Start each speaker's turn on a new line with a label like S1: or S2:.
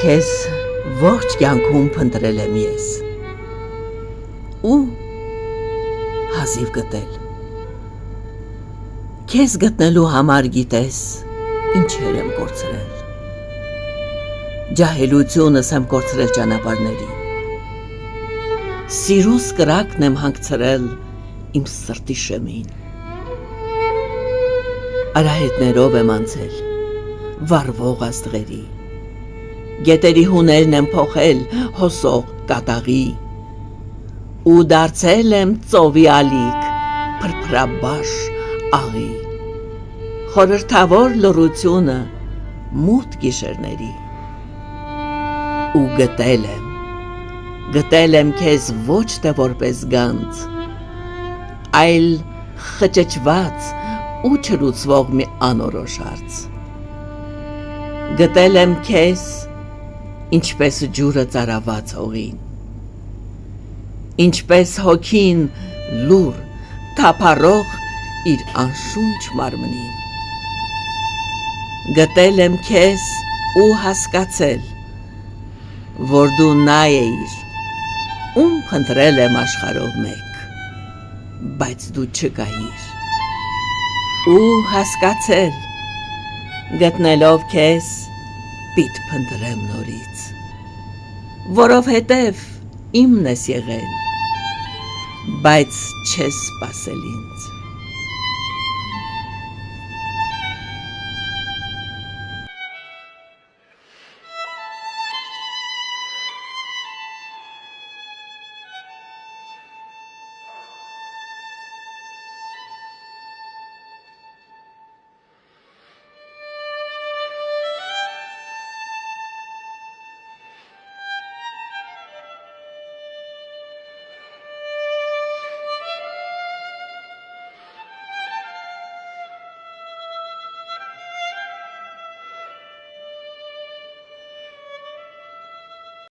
S1: Քեզ ողջ կյանքում փնտրել եմ ես ու հազիվ գտել Քեզ գտնելու համար գիտես ինչեր եմ կորցրել Ջահելությունս եմ կորցրել ճանապարհներին Սիրուս կրակն եմ հանգցրել իմ սրտի շեմին Արահետներով եմ անցել վառվող աստղերի Գետերի հուներն եմ փոխել հոսող կատաղի ու դարձել եմ ծովի ալիք փրփրաբաշ աղի Խորհրդավոր լռությունը մութ գիշերների ու գտել եմ քեզ ոչ թե որպես գանձ այլ խճճված ու չլուծվող մի անորոշ հարց Գտել եմ քեզ ինչպես ջուրը ծարաված հողին Ինչպես հոգին լուր թափառող իր անշունչ մարմնին Գտել եմ քեզ ու հասկացել որ դու նա էիր ում փնտրել եմ աշխարհով մեկ բայց դու չկայիր ու հասկացել գտնելով քեզ պիտ փնտրեմ նորից որովհետև իմն ես եղել բայց չես սպասել ինձ